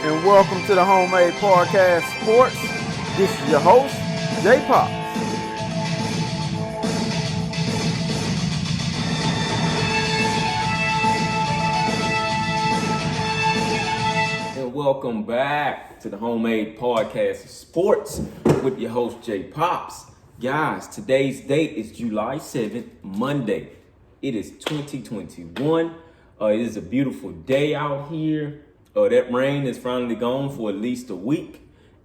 and welcome to the Homemade Podcast Sports. This is your host, Jay Pops. And welcome back to the Homemade Podcast Sports with your host, Jay Pops. Guys, today's date is July 7th, Monday. It is 2021. It is a beautiful day out here. That rain is finally gone for at least a week,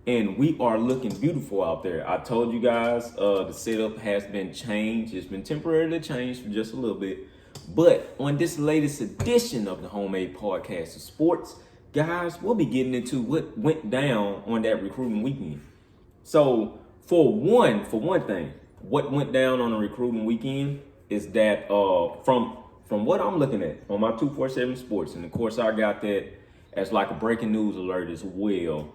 and we are looking beautiful out there. I told you guys the setup has been changed. It's been temporarily changed for just a little bit. But on this latest edition of the Homemade Podcast of Sports, guys, we'll be getting into what went down on that recruiting weekend. So for one thing, what went down on the recruiting weekend is that from what I'm looking at on my 247 Sports, and of course I got that as like a breaking news alert as well.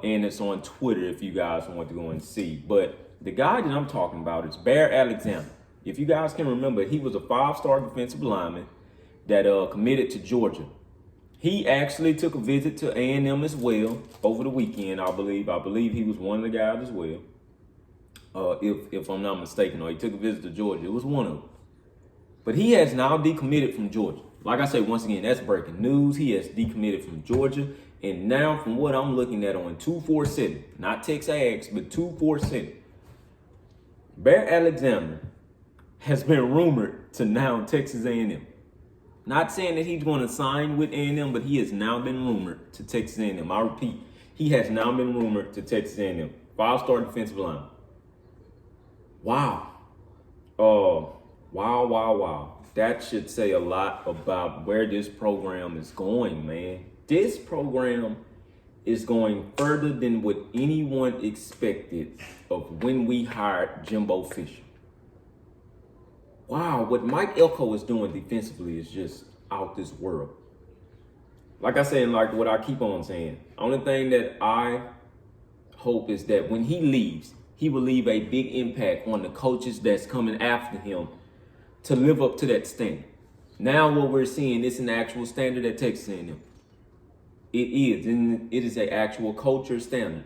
And it's on Twitter if you guys want to go and see. But the guy that I'm talking about is Bear Alexander. If you guys can remember, he was a 5-star defensive lineman that committed to Georgia. He actually took a visit to A&M as well over the weekend, I believe. I believe he was one of the guys as well. If I'm not mistaken, or he took a visit to Georgia. It was one of them. But he has now decommitted from Georgia. Like I say, once again, that's breaking news. He has decommitted from Georgia. And now from what I'm looking at on 247, not TexAgs, but 247, Bear Alexander has been rumored to now Texas A&M. Not saying that he's going to sign with A&M, but he has now been rumored to Texas A&M. I repeat, he has now been rumored to Texas A&M. 5-star defensive line. Wow. Wow. That should say a lot about where this program is going, man. This program is going further than what anyone expected of when we hired Jimbo Fisher. Wow, what Mike Elko is doing defensively is just out this world. Like I said, like what I keep on saying, only thing that I hope is that when he leaves, he will leave a big impact on the coaches that's coming after him to live up to that standard. Now what we're seeing is an actual standard at Texas A&M. It is, and it is an actual culture standard.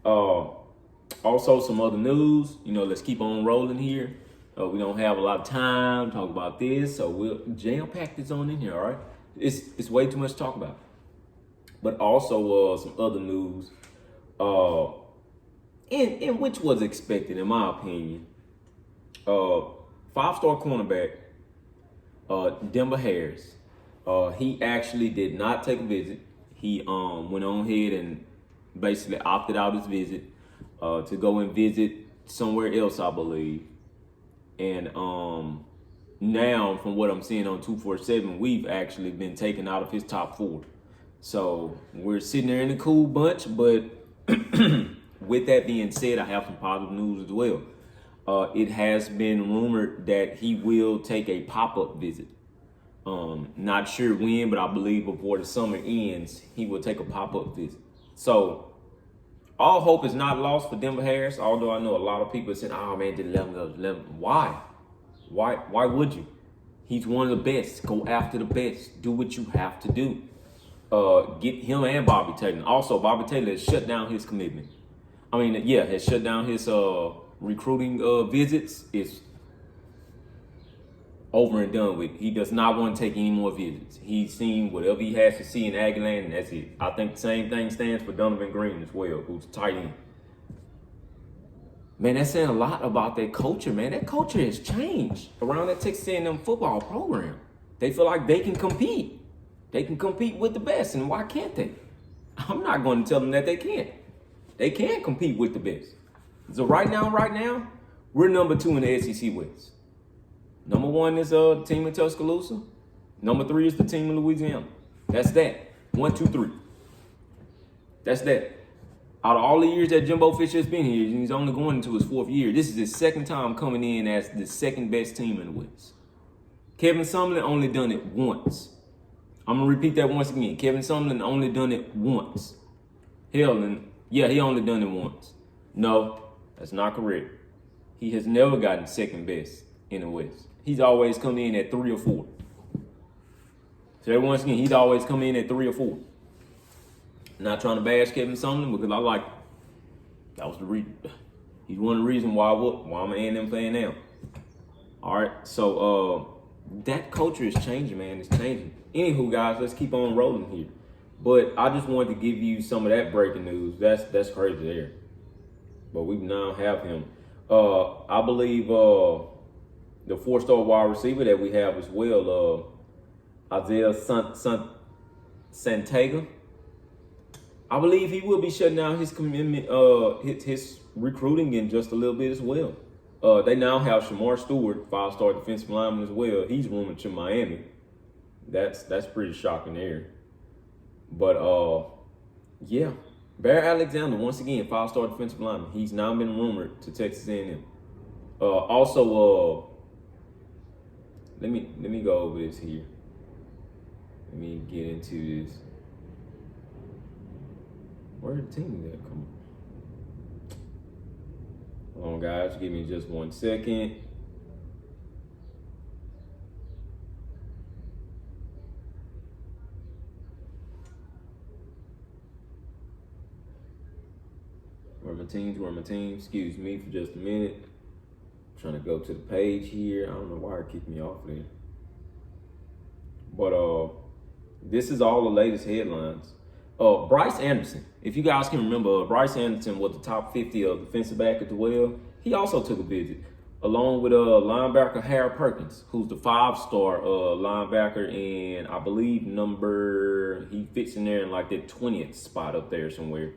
Also, some other news. Let's keep on rolling here. We don't have a lot of time to talk about this, so we'll jam-pack this on in here, all right? It's way too much to talk about. But also some other news, and which was expected, in my opinion. 5-star cornerback, Demba Harris. He actually did not take a visit. He went on ahead and basically opted out his visit to go and visit somewhere else, I believe. And now, from what I'm seeing on 247, we've actually been taken out of his top 4. So we're sitting there in a cool bunch. But with that being said, I have some positive news as well. It has been rumored that he will take a pop-up visit. Not sure when, but I believe before the summer ends, he will take a pop-up visit. So all hope is not lost for Demba Harris, although I know a lot of people are saying, oh man, did 11. Why? Why would you? He's one of the best. Go after the best. Do what you have to do. Get him and Bobby Taylor. Also, Bobby Taylor has shut down his commitment. Has shut down his recruiting visits. It's over and done with. He does not want to take any more visits. He's seen whatever he has to see in Aggieland, and that's it. I think the same thing stands for Donovan Green as well, who's tight end. Man, that's saying a lot about that culture, man. That culture has changed around that Texas A&M football program. They feel like they can compete. They can compete with the best, and why can't they? I'm not going to tell them that they can't. They can compete with the best. So right now, we're number 2 in the SEC West. Number 1 is the team in Tuscaloosa. Number 3 is the team in Louisiana. That's that. 1, 2, 3. That's that. Out of all the years that Jimbo Fisher has been here, and he's only going into his 4th year, this is his 2nd time coming in as the 2nd best team in the West. Kevin Sumlin only done it once. I'm going to repeat that once again. Kevin Sumlin only done it once. He only done it once. No, that's not correct. He has never gotten 2nd best in the West. He's always come in at 3 or 4. So once again, he's always come in at 3 or 4. Not trying to bash Kevin Sumlin because I like him. That was the reason. He's one of the reasons why I'm an A&M fan now. All right, so that culture is changing, man. It's changing. Anywho, guys, let's keep on rolling here. But I just wanted to give you some of that breaking news. That's crazy there. But we now have him. I believe the 4-star wide receiver that we have as well, Isaiah Santega. I believe he will be shutting down his commitment, his recruiting in just a little bit as well. They now have Shamar Stewart, 5-star defensive lineman as well. He's rumored to Miami. That's pretty shocking there. But yeah, Bear Alexander, once again, 5-star defensive lineman. He's now been rumored to Texas A&M. Also, let me go over this here. Let me get into this. Where did the team at? Come on. Hold on, guys. Give me just 1 second. Where my teams? Excuse me for just a minute. I'm trying to go to the page here. I don't know why it kicked me off there. But this is all the latest headlines. Bryce Anderson. If you guys can remember, Bryce Anderson was the top 50 of defensive back as well. He also took a visit, along with linebacker Harold Perkins, who's the 5-star linebacker, and I believe he fits in there in like that 20th spot up there somewhere.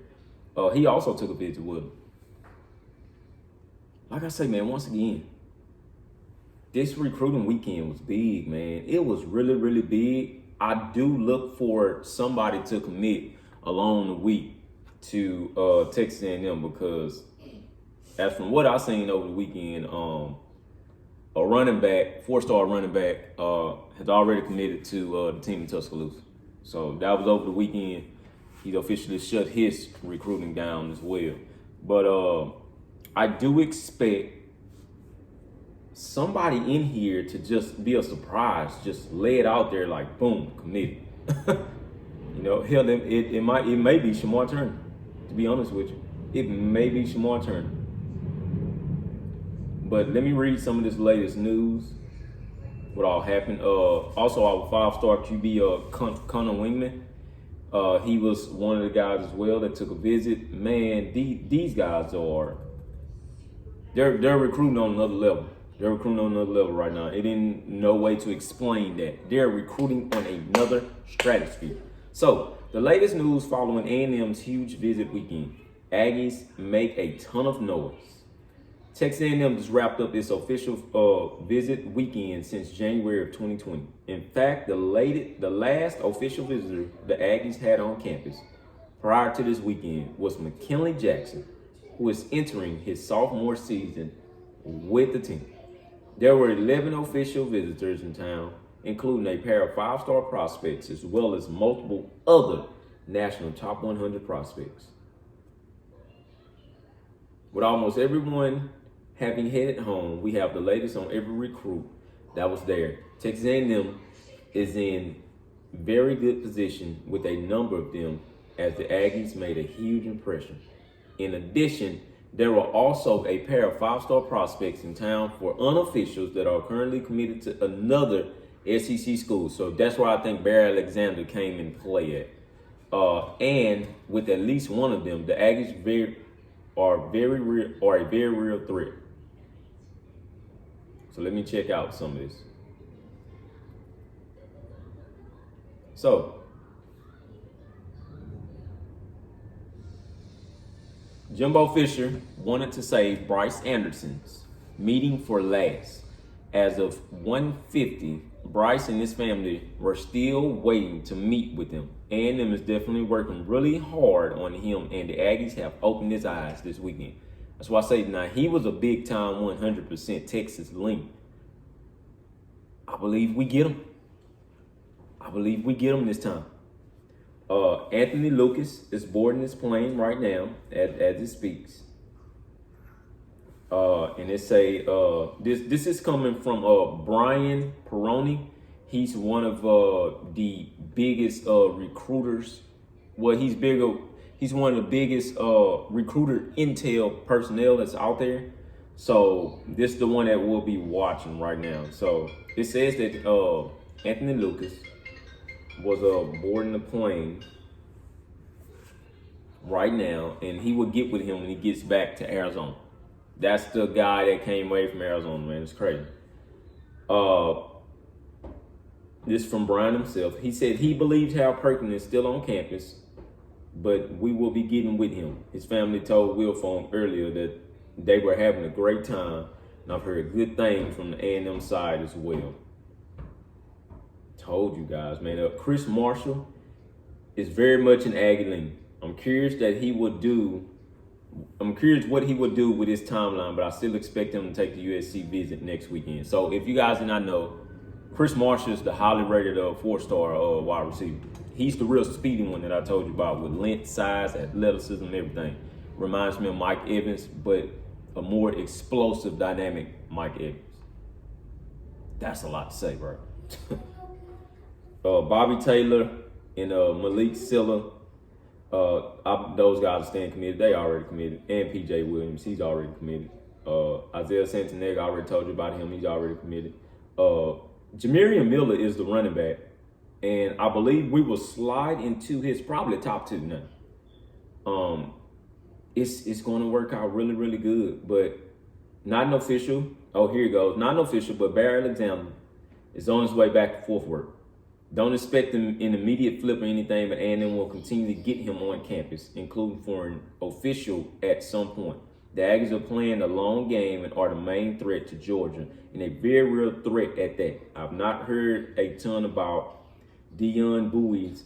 He also took a visit with him. Like I say, man, once again, this recruiting weekend was big, man. It was really, really big. I do look for somebody to commit along the week to Texas A&M because, as from what I've seen over the weekend, a running back, 4-star running back, has already committed to the team in Tuscaloosa. So that was over the weekend. He officially shut his recruiting down as well. But I do expect somebody in here to just be a surprise, just lay it out there like, boom, committed. You know, hell, it may be Shamar Turner, to be honest with you. It may be Shamar Turner. But let me read some of this latest news, what all happened. Also, our 5-star QB, Connor Wingman, he was one of the guys as well that took a visit. Man, these guys they're recruiting on another level. They're recruiting on another level right now. It ain't no way to explain that. They're recruiting on another stratosphere. So, the latest news following A&M's huge visit weekend. Aggies make a ton of noise. Texas A&M just wrapped up its official visit weekend since January of 2020. In fact, the last official visitor the Aggies had on campus prior to this weekend was McKinley Jackson, who is entering his sophomore season with the team. There were 11 official visitors in town, including a pair of 5-star prospects as well as multiple other national top 100 prospects. With almost everyone having headed home, we have the latest on every recruit that was there. Texas A&M is in very good position with a number of them as the Aggies made a huge impression. In addition, there were also a pair of 5-star prospects in town for unofficials that are currently committed to another SEC school. So that's where I think Bear Alexander came in play at. And with at least one of them, the Aggies are a very real threat. So let me check out some of this. So, Jimbo Fisher wanted to save Bryce Anderson's meeting for last. As of 1:50, Bryce and his family were still waiting to meet with him. A&M is definitely working really hard on him, and the Aggies have opened his eyes this weekend. That's why I say now he was a big time 100% Texas link. I believe we get him. This time. Anthony Lucas is boarding his plane right now as it speaks. And it say this is coming from Brian Peroni. He's one of the biggest recruiters he's bigger. He's one of the biggest recruiter intel personnel that's out there. So this is the one that we'll be watching right now. So it says that Anthony Lucas was boarding the plane right now, and he will get with him when he gets back to Arizona. That's the guy that came away from Arizona, man. It's crazy. This from Brian himself. He said he believes Hal Perkins is still on campus, but we will be getting with him. His family told Will Fong earlier that they were having a great time, and I've heard good things from the A&M side as well. Told you guys, man. Chris Marshall is very much an Aggie lean. I'm curious what he would do with his timeline, but I still expect him to take the USC visit next weekend. So if you guys did not know, Chris Marshall is the highly rated 4-star wide receiver. He's the real speedy one that I told you about with length, size, athleticism, and everything. Reminds me of Mike Evans, but a more explosive, dynamic Mike Evans. That's a lot to say, bro. Bobby Taylor and Malik Silla, those guys are staying committed. They already committed. And P.J. Williams, he's already committed. Isaiah Santanega, I already told you about him. He's already committed. Jamarian Miller is the running back. And I believe we will slide into his probably top 2 now. It's going to work out really, really good. But not an official. Oh, here it goes. Not an official, but Barry Alexander is on his way back to fourth work. Don't expect an immediate flip or anything, but A&M will continue to get him on campus, including for an official at some point. The Aggies are playing a long game and are the main threat to Georgia, and a very real threat at that. I've not heard a ton about Dion Bouye's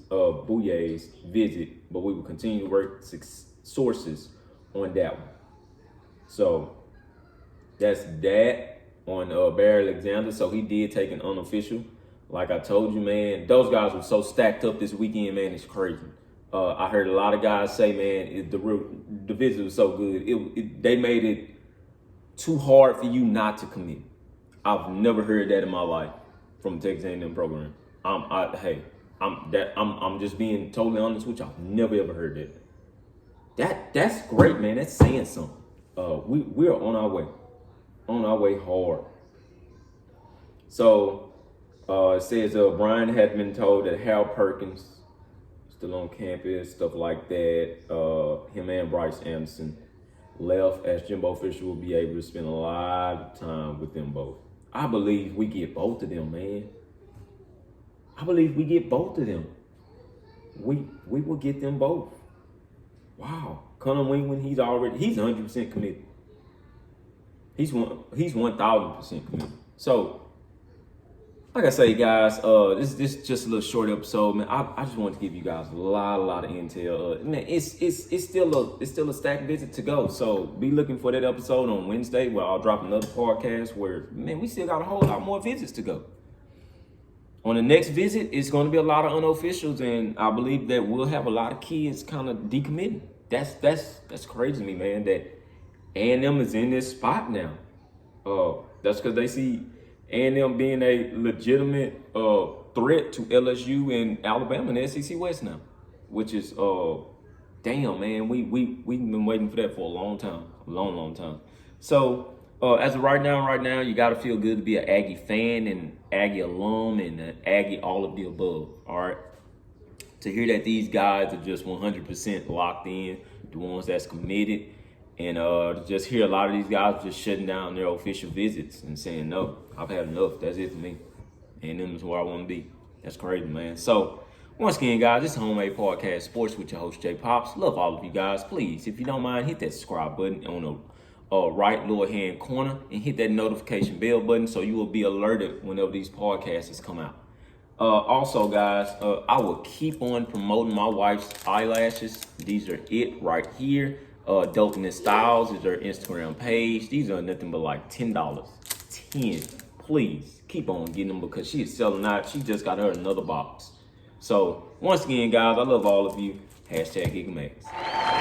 visit, but we will continue to work sources on that one. So that's that on Barry Alexander. So he did take an unofficial. Like I told you, man, those guys were so stacked up this weekend, man, it's crazy. I heard a lot of guys say, man, the visit was so good. They made it too hard for you not to commit. I've never heard that in my life from the Texas A&M program. I'm just being totally honest with you. I've never ever heard that. That's great, man. That's saying something. We're on our way hard. So. It says Brian had been told that Hal Perkins still on campus, stuff like that. Him and Bryce Anderson left, as Jimbo Fisher will be able to spend a lot of time with them both. I believe we get both of them, man. I believe we get both of them. We will get them both. Wow. Connor Wingman, he's 100% committed. He's 1,000% committed. So. Like I say, guys, this is just a little short episode, man. I just wanted to give you guys a lot of intel. Man, it's still a stacked visit to go. So be looking for that episode on Wednesday where I'll drop another podcast where, man, we still got a whole lot more visits to go. On the next visit, it's going to be a lot of unofficials, and I believe that we'll have a lot of kids kind of decommitting. That's crazy to me, man, that A&M is in this spot now. That's because they see A&M being a legitimate threat to LSU and Alabama and the SEC West now, which is damn, man. We've been waiting for that for a long time. So as of right now, you got to feel good to be an Aggie fan and Aggie alum and an Aggie all of the above. All right, to hear that these guys are just 100% locked in, the ones that's committed. And just hear a lot of these guys just shutting down their official visits and saying, no, I've had enough. That's it for me. And them is where I want to be. That's crazy, man. So, once again, guys, this is Homemade Podcast Sports with your host, Jay Pops. Love all of you guys. Please, if you don't mind, hit that subscribe button on the right lower hand corner and hit that notification bell button so you will be alerted whenever these podcasts come out. Also, guys, I will keep on promoting my wife's eyelashes. These are it right here. Dopeness Styles is her Instagram page. These are nothing but like $10. Please keep on getting them because she is selling out. She just got her another box. So once again, guys, I love all of you. #GigaMax.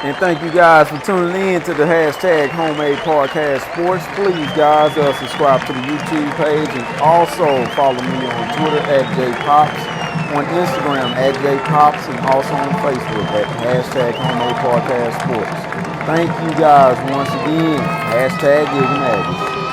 And thank you guys for tuning in to the #Homemade Podcast Sports. Please, guys, subscribe to the YouTube page and also follow me on Twitter @JPops. on Instagram at JPops and also on Facebook at hashtag Homemade Podcast Sports. Thank you guys once again. Hashtag Giving Aggies.